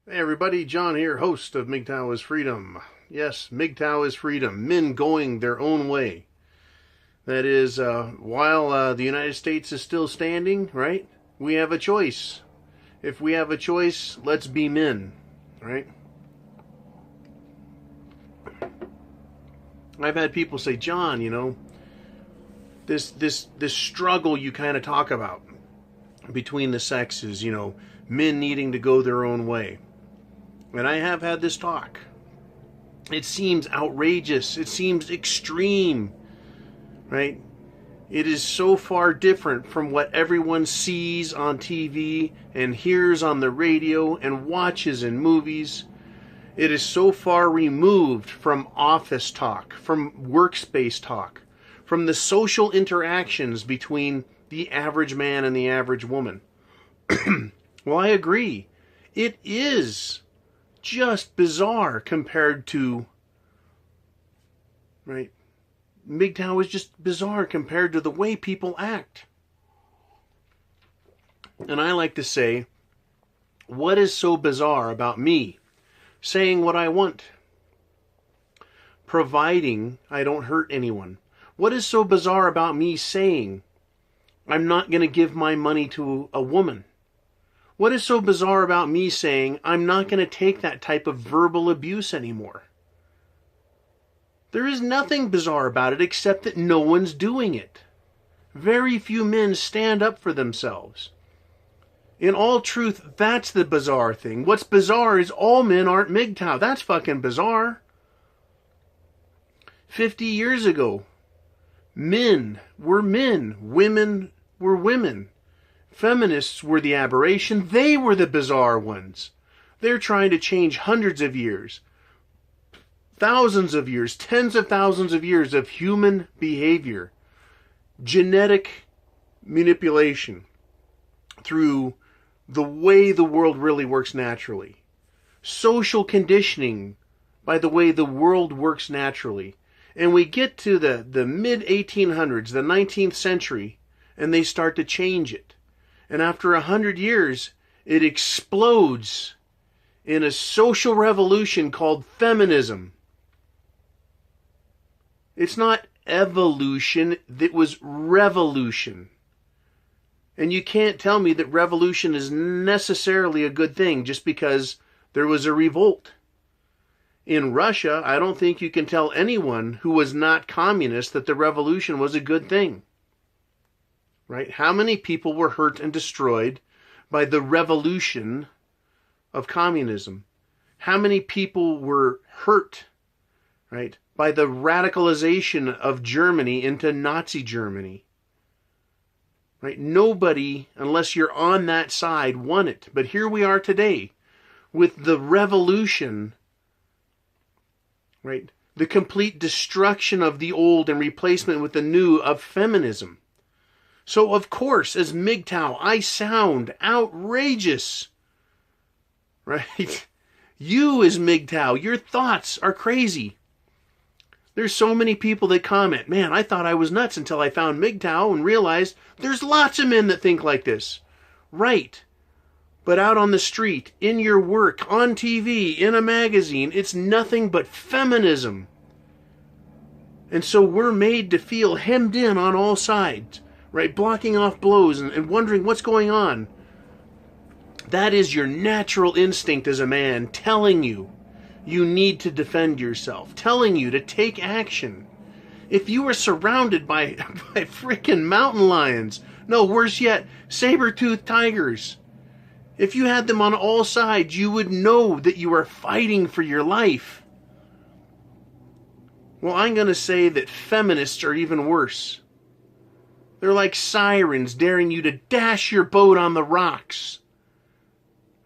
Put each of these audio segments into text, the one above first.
Hey everybody, John here, host of Mgtow is Freedom. Yes, Mgtow is freedom. Men going their own way. That is, while the United States is still standing, right? We have a choice. If we have a choice, let's be men, right? I've had people say, John, this struggle you kind of talk about between the sexes, men needing to go their own way. And I have had this talk. It seems outrageous. It seems extreme, right? It is so far different from what everyone sees on TV and hears on the radio and watches in movies. It is so far removed from office talk, from workspace talk, from the social interactions between the average man and the average woman. Well, I agree. It is just bizarre compared to, right? Mgtow is just bizarre compared to the way people act. And I like to say, what is so bizarre about me saying what I want? Providing I don't hurt anyone. What is so bizarre about me saying I'm not going to give my money to a woman? What is so bizarre about me saying I'm not going to take that type of verbal abuse anymore? There is nothing bizarre about it except that no one's doing it. Very few men stand up for themselves. In all truth, that's the bizarre thing. What's bizarre is all men aren't Mgtow. That's fucking bizarre. 50 years ago, men were men. Women were women. Feminists were the aberration. They were the bizarre ones. They're trying to change hundreds of years, thousands of years, tens of thousands of years of human behavior. Genetic manipulation through the way the world really works naturally. Social conditioning by the way the world works naturally. And we get to the mid-1800s, the 19th century, and they start to change it. And after 100 years, it explodes in a social revolution called feminism. It's not evolution, it was revolution. And you can't tell me that revolution is necessarily a good thing just because there was a revolt. In Russia, I don't think you can tell anyone who was not communist that the revolution was a good thing. Right? How many people were hurt and destroyed by the revolution of communism? How many people were hurt, right, by the radicalization of Germany into Nazi Germany? Right? Nobody, unless you're on that side, won it. But here we are today with the revolution, right? The complete destruction of the old and replacement with the new of feminism. So, of course, as Mgtow, I sound outrageous, right? You as Mgtow, your thoughts are crazy. There's so many people that comment, man, I thought I was nuts until I found Mgtow and realized there's lots of men that think like this. Right. But out on the street, in your work, on TV, in a magazine, it's nothing but feminism. And so we're made to feel hemmed in on all sides. Right, blocking off blows and wondering what's going on. That is your natural instinct as a man telling you need to defend yourself, telling you to take action. If you were surrounded by freaking mountain lions, no, worse yet, saber-toothed tigers, if you had them on all sides, you would know that you are fighting for your life. Well, I'm going to say that feminists are even worse. They're like sirens daring you to dash your boat on the rocks,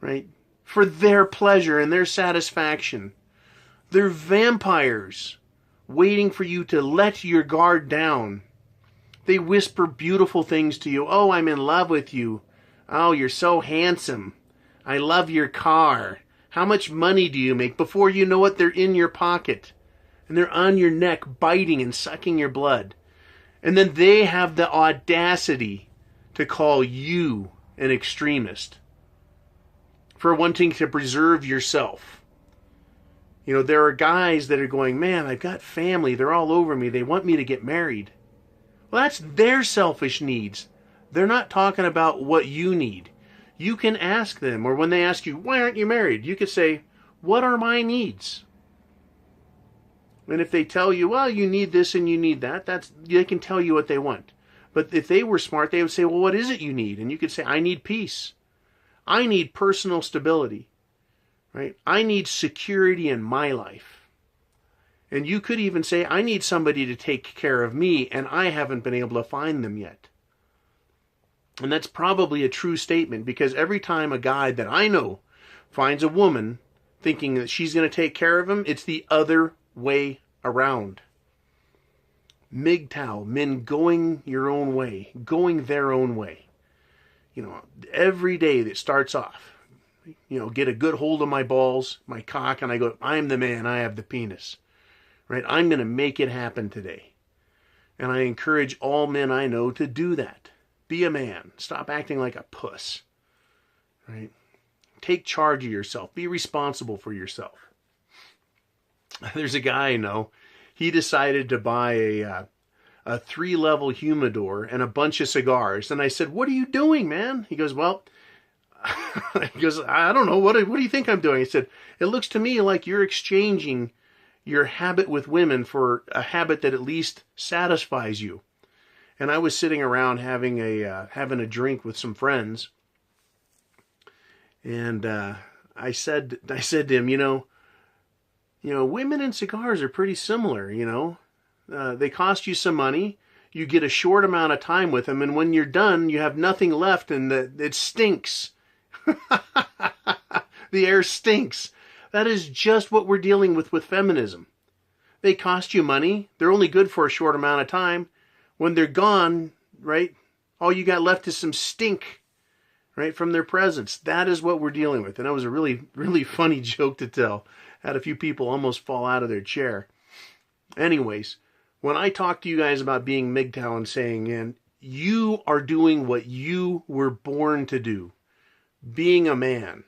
right? For their pleasure and their satisfaction. They're vampires waiting for you to let your guard down. They whisper beautiful things to you. Oh, I'm in love with you. Oh, you're so handsome. I love your car. How much money do you make? Before you know it, they're in your pocket. And they're on your neck, biting and sucking your blood. And then they have the audacity to call you an extremist. for wanting to preserve yourself. You know, there are guys that are going, man, I've got family. They're all over me. They want me to get married. Well, that's their selfish needs. They're not talking about what you need. You can ask them, or when they ask you, why aren't you married? You could say, what are my needs? And if they tell you, well, you need this and you need that, they can tell you what they want. But if they were smart, they would say, well, what is it you need? And you could say, I need peace. I need personal stability. Right? I need security in my life. And you could even say, I need somebody to take care of me, and I haven't been able to find them yet. And that's probably a true statement, because every time a guy that I know finds a woman thinking that she's going to take care of him, it's the other way around. Mgtow, men going your own way, going their own way. You know, every day that starts off, you know, get a good hold of my balls, my cock, and I go, I'm the man, I have the penis. Right? I'm going to make it happen today. And I encourage all men I know to do that. Be a man. Stop acting like a puss. Right? Take charge of yourself. Be responsible for yourself. There's a guy I know. He decided to buy a 3-level humidor and a bunch of cigars. And I said, what are you doing, man? He goes, well, he goes, I don't know. What do you think I'm doing? I said, it looks to me like you're exchanging your habit with women for a habit that at least satisfies you. And I was sitting around having a drink with some friends, and I said to him, you know, women and cigars are pretty similar. You know, they cost you some money. You get a short amount of time with them, and when you're done, you have nothing left, and it stinks. The air stinks. That is just what we're dealing with feminism. They cost you money. They're only good for a short amount of time. When they're gone, right, all you got left is some stink, right, from their presence. That is what we're dealing with. And that was a really, really funny joke to tell. Had a few people almost fall out of their chair. Anyways, when I talk to you guys about being Mgtow and saying, and you are doing what you were born to do, being a man,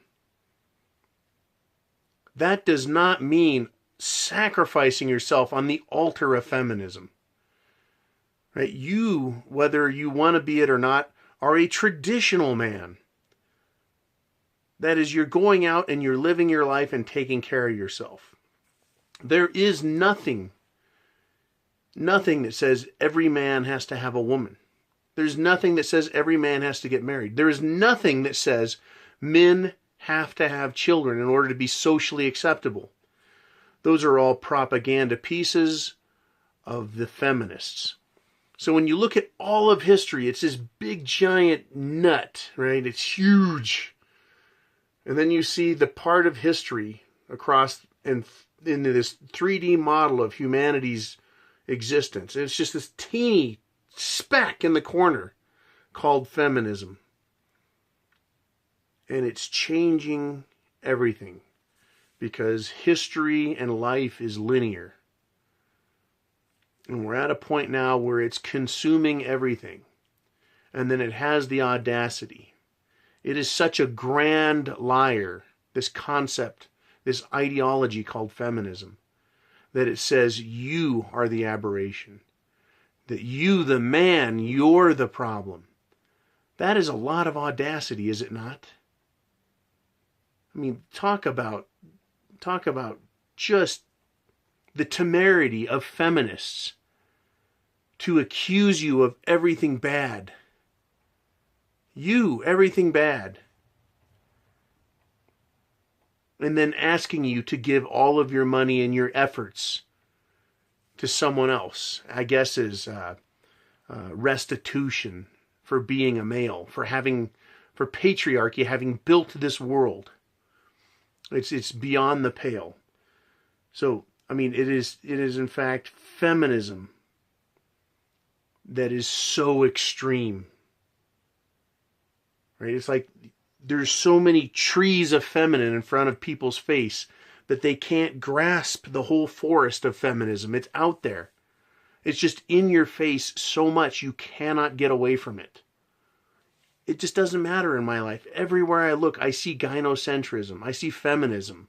that does not mean sacrificing yourself on the altar of feminism. Right? You, whether you want to be it or not, are a traditional man. That is, you're going out and you're living your life and taking care of yourself. There is nothing that says every man has to have a woman. There's nothing that says every man has to get married. There is nothing that says men have to have children in order to be socially acceptable. Those are all propaganda pieces of the feminists. So when you look at all of history, it's this big giant nut, right? It's huge. And then you see the part of history across and into this 3D model of humanity's existence. And it's just this teeny speck in the corner called feminism. And it's changing everything because history and life is linear. And we're at a point now where it's consuming everything. And then it has the audacity. It is such a grand liar, this concept, this ideology called feminism, that it says you are the aberration. That you, the man, you're the problem. That is a lot of audacity, is it not? I mean, talk about just the temerity of feminists to accuse you of everything bad. You, everything bad. And then asking you to give all of your money and your efforts to someone else, I guess is restitution for being a male, for patriarchy having built this world. It's beyond the pale. So, I mean, it is in fact feminism that is so extreme. Right? It's like there's so many trees of feminine in front of people's face that they can't grasp the whole forest of feminism. It's out there. It's just in your face so much you cannot get away from it. It just doesn't matter in my life. Everywhere I look, I see gynocentrism. I see feminism.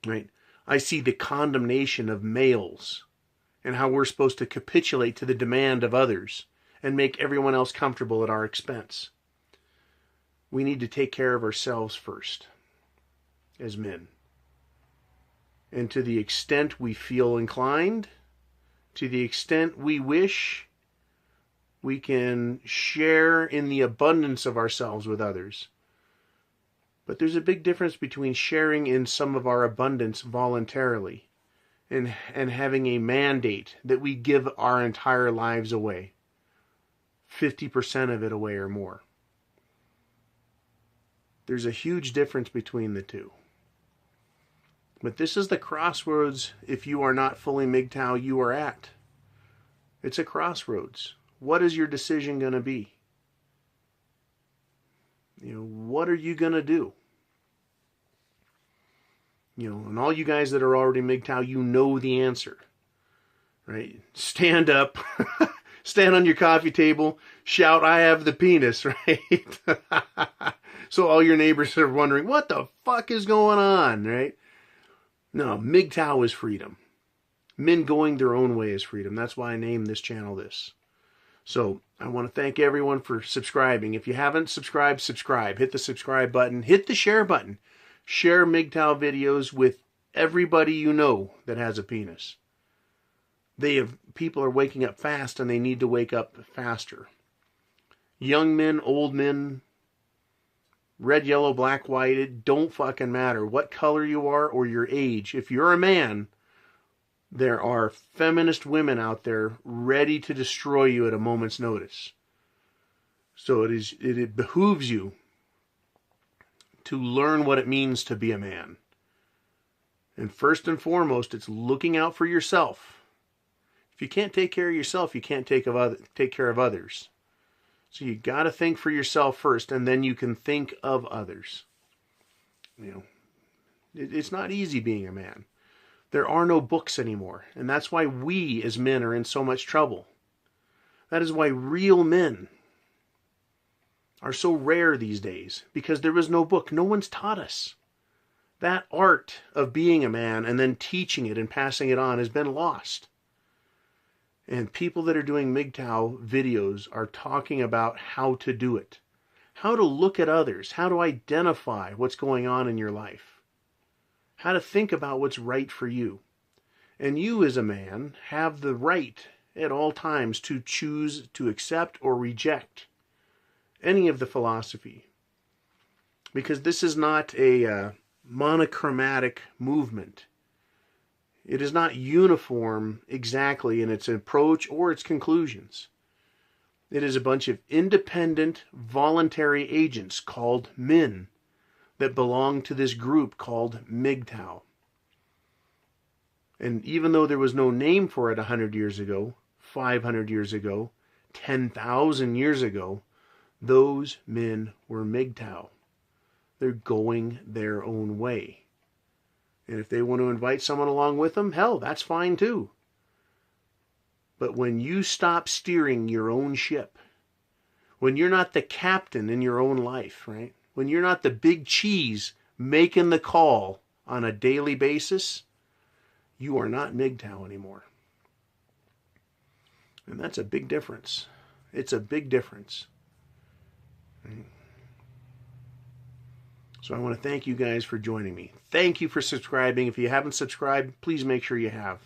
Right? I see the condemnation of males and how we're supposed to capitulate to the demand of others and make everyone else comfortable at our expense. We need to take care of ourselves first as men. And to the extent we feel inclined, to the extent we wish, we can share in the abundance of ourselves with others. But there's a big difference between sharing in some of our abundance voluntarily and having a mandate that we give our entire lives away. 50% of it away or more. There's a huge difference between the two. But this is the crossroads, if you are not fully Mgtow, you are at. It's a crossroads. What is your decision going to be? What are you going to do? And all you guys that are already Mgtow, you know the answer. Right? Stand up, stand on your coffee table, shout, "I have the penis," right? So all your neighbors are wondering, what the fuck is going on, right? No, Mgtow is freedom. Men going their own way is freedom. That's why I named this channel this. So I want to thank everyone for subscribing. If you haven't subscribed, subscribe. Hit the subscribe button. Hit the share button. Share Mgtow videos with everybody you know that has a penis. People are waking up fast and they need to wake up faster. Young men, old men, red, yellow, black, white, it don't fucking matter what color you are or your age. If you're a man, there are feminist women out there ready to destroy you at a moment's notice. So it behooves you to learn what it means to be a man. And first and foremost, it's looking out for yourself. If you can't take care of yourself, you can't take care of others. So you got to think for yourself first, and then you can think of others. It's not easy being a man. There are no books anymore, and that's why we as men are in so much trouble. That is why real men are so rare these days, because there was no book. No one's taught us. That art of being a man and then teaching it and passing it on has been lost. And people that are doing Mgtow videos are talking about how to do it. How to look at others. How to identify what's going on in your life. How to think about what's right for you. And you as a man have the right at all times to choose to accept or reject any of the philosophy. Because this is not a monochromatic movement. It is not uniform exactly in its approach or its conclusions. It is a bunch of independent, voluntary agents called men that belong to this group called Mgtow. And even though there was no name for it 100 years ago, 500 years ago, 10,000 years ago, those men were Mgtow. They're going their own way. And if they want to invite someone along with them, hell, that's fine too. But when you stop steering your own ship, when you're not the captain in your own life, right? When you're not the big cheese making the call on a daily basis, you are not Mgtow anymore. And that's a big difference. It's a big difference. Right? So I want to thank you guys for joining me. Thank you for subscribing. If you haven't subscribed, please make sure you have.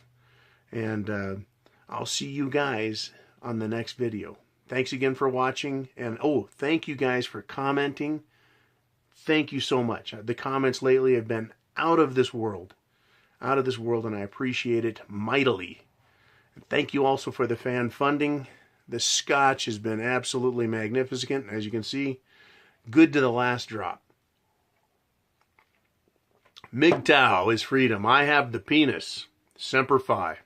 And I'll see you guys on the next video. Thanks again for watching. And thank you guys for commenting. Thank you so much. The comments lately have been out of this world. Out of this world, and I appreciate it mightily. And thank you also for the fan funding. The scotch has been absolutely magnificent, as you can see. Good to the last drop. Mgtow is freedom. I have the penis. Semper Fi.